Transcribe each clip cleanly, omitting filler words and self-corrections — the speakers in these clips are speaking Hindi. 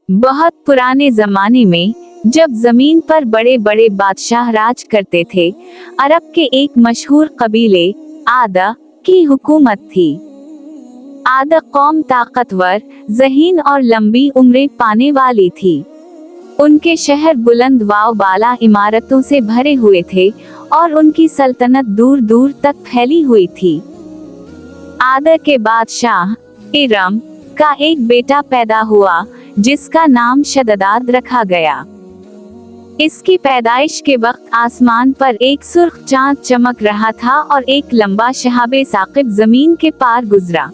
बहुत पुराने जमाने में, जब जमीन पर बड़े बड़े बादशाह राज करते थे, अरब के एक मशहूर कबीले आद की हुकूमत थी। आद कौम ताकतवर, ज़हीन और लंबी उम्रें पाने वाली थी। उनके शहर बुलंद वाव बाला इमारतों से भरे हुए थे और उनकी सल्तनत दूर दूर तक फैली हुई थी। आद के बादशाह इरम का एक बेटा पैदा हुआ जिसका नाम शददाद रखा गया। इसकी पैदाइश के वक्त आसमान पर एक सुर्ख चांद चमक रहा था और एक लंबा शहाबे साकिब जमीन के पार गुजरा।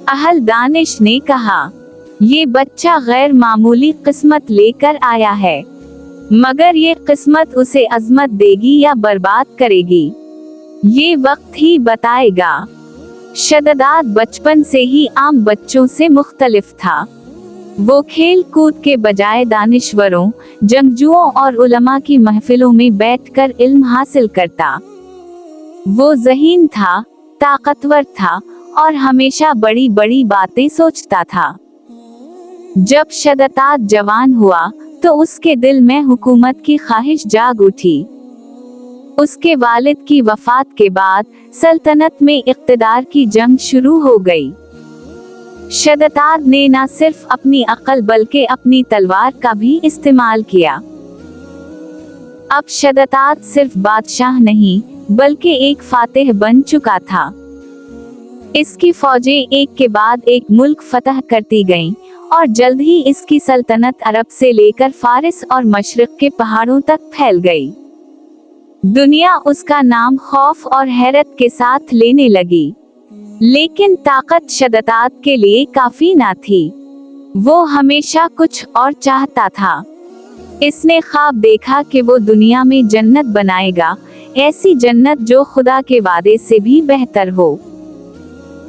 अहल दानिश ने कहा, ये बच्चा गैर मामूली किस्मत लेकर आया है, मगर ये किस्मत उसे अजमत देगी या बर्बाद करेगी, ये वक्त ही बताएगा। शददाद बचपन से ही आम बच्चों से मुख्तलिफ था। वो खेल कूद के बजाय दानिश्वरों, जंगजुओं और उलमा की महफिलों में बैठकर इल्म हासिल करता। वो ज़हीन था, ताकतवर था और हमेशा बड़ी बड़ी बातें सोचता था। जब शददाद जवान हुआ तो उसके दिल में हुकूमत की ख्वाहिश जाग उठी। उसके वालिद की वफात के बाद सल्तनत में इक़्तिदार की जंग शुरू हो गई। शददाद ने न सिर्फ अपनी अक्ल बल्कि अपनी तलवार का भी इस्तेमाल किया। अब शददाद सिर्फ बादशाह नहीं बल्कि एक फातिह बन चुका था। इसकी फौजें एक के बाद एक मुल्क फतह करती गईं और जल्द ही इसकी सल्तनत अरब से लेकर फारिस और मशरिक के पहाड़ों तक फैल गई। दुनिया उसका नाम खौफ और हैरत के साथ लेने लगी। लेकिन ताकत शददाद के लिए काफी ना थी। वो हमेशा कुछ और चाहता था। इसने ख्वाब देखा कि वो दुनिया में जन्नत बनाएगा, ऐसी जन्नत जो खुदा के वादे से भी बेहतर हो।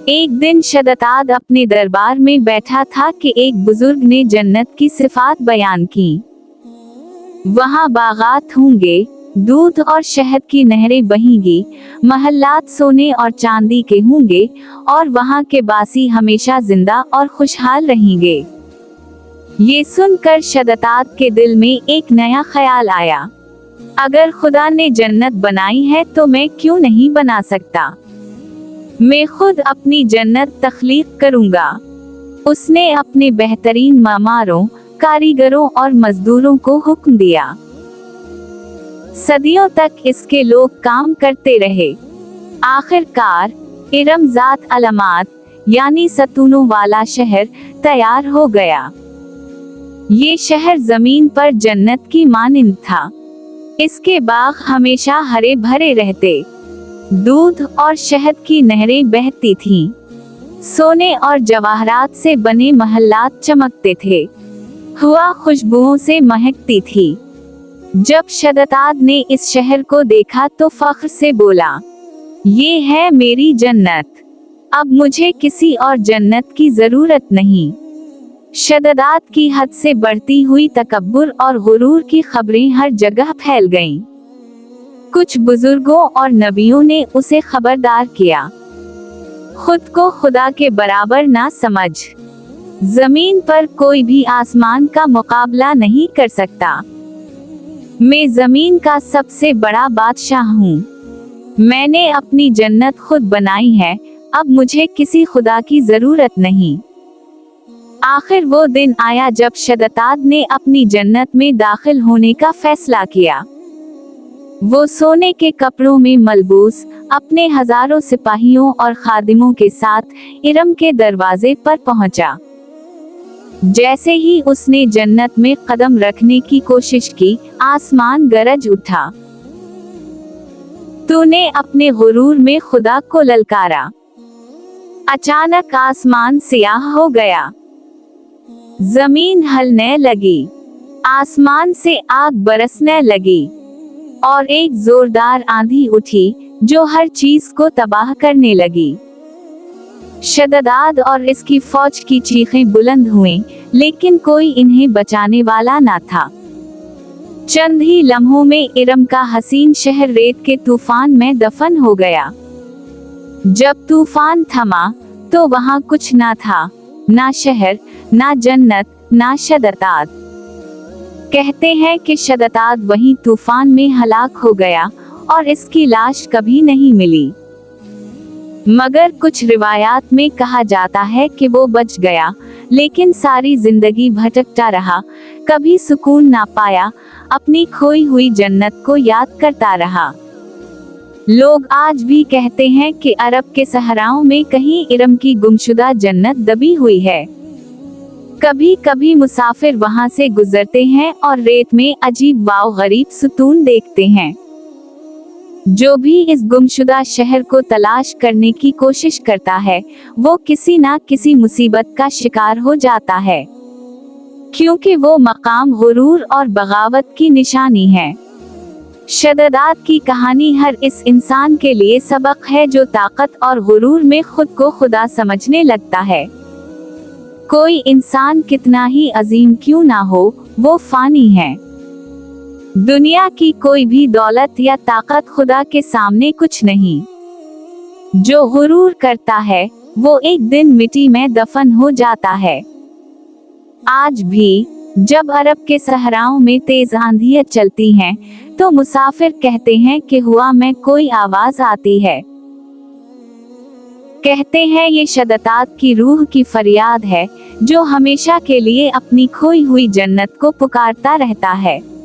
एक दिन शददाद अपने दरबार में बैठा था कि एक बुजुर्ग ने जन्नत की सिफात बयान की। वहाँ बागात होंगे, दूध और शहद की नहरें बहेंगी, महल्लात सोने और चांदी के होंगे और वहाँ के बासी हमेशा जिंदा और खुशहाल रहेंगे। ये सुनकर शददाद के दिल में एक नया ख्याल आया, अगर खुदा ने जन्नत बनाई है तो मैं क्यों नहीं बना सकता। मैं खुद अपनी जन्नत तख्लीक करूँगा। उसने अपने बेहतरीन मामारों, कारीगरों और मजदूरों को हुक्म दिया। सदियों तक इसके लोग काम करते रहे। आखिरकार इरम ज़ात अलमात यानी सतूनों वाला शहर तैयार हो गया। ये शहर जमीन पर जन्नत की मानिंद था। इसके बाग हमेशा हरे भरे रहते, दूध और शहद की नहरें बहती थीं, सोने और जवाहरात से बने महल्लात चमकते थे, हवा खुशबुओं से महकती थी। जब शददाद ने इस शहर को देखा तो फख्र से बोला, ये है मेरी जन्नत, अब मुझे किसी और जन्नत की जरूरत नहीं। शददाद की हद से बढ़ती हुई तकब्बुर और गुरूर की खबरें हर जगह फैल गईं। कुछ बुजुर्गों और नबियों ने उसे खबरदार किया, खुद को खुदा के बराबर ना समझ, जमीन पर कोई भी आसमान का मुकाबला नहीं कर सकता। मैं जमीन का सबसे बड़ा बादशाह हूँ। मैंने अपनी जन्नत खुद बनाई है, अब मुझे किसी खुदा की जरूरत नहीं। आखिर वो दिन आया जब शददाद ने अपनी जन्नत में दाखिल होने का फैसला किया। वो सोने के कपड़ों में मलबूस अपने हजारों सिपाहियों और खादिमों के साथ इरम के दरवाजे पर पहुंचा। जैसे ही उसने जन्नत में कदम रखने की कोशिश की, आसमान गरज उठा। तूने अपने गुरूर में खुदा को ललकारा। अचानक आसमान सियाह हो गया, जमीन हलने लगी, आसमान से आग बरसने लगी और एक जोरदार आंधी उठी जो हर चीज को तबाह करने लगी। शददाद और इसकी फौज की चीखें बुलंद हुईं, लेकिन कोई इन्हें बचाने वाला ना था। चंद ही लम्हों में इरम का हसीन शहर रेत के तूफान में दफन हो गया। जब तूफान थमा तो वहाँ कुछ ना था, ना शहर, ना जन्नत, ना शदताद। कहते हैं कि शदताद वहीं तूफान में हलाक हो गया और इसकी लाश कभी नहीं मिली, मगर कुछ रिवायात में कहा जाता है कि वो बच गया, लेकिन सारी जिंदगी भटकता रहा, कभी सुकून ना पाया, अपनी खोई हुई जन्नत को याद करता रहा। लोग आज भी कहते हैं कि अरब के सहराओं में कहीं इरम की गुमशुदा जन्नत दबी हुई है। कभी कभी मुसाफिर वहां से गुजरते हैं और रेत में अजीब वाव गरीब सुतून देखते हैं। जो भी इस गुमशुदा शहर को तलाश करने की कोशिश करता है, वो किसी ना किसी मुसीबत का शिकार हो जाता है, क्योंकि वो मकाम गुरूर और बगावत की निशानी है। शददाद की कहानी हर इस इंसान के लिए सबक है जो ताकत और गुरूर में खुद को खुदा समझने लगता है। कोई इंसान कितना ही अजीम क्यों ना हो, वो फानी है। दुनिया की कोई भी दौलत या ताकत खुदा के सामने कुछ नहीं। जो गुरूर करता है, वो एक दिन मिट्टी में दफन हो जाता है। आज भी जब अरब के सहराओं में तेज आंधियां चलती हैं, तो मुसाफिर कहते हैं कि हुआ में कोई आवाज आती है। कहते हैं ये शदताद की रूह की फरियाद है, जो हमेशा के लिए अपनी खोई हुई जन्नत को पुकारता रहता है।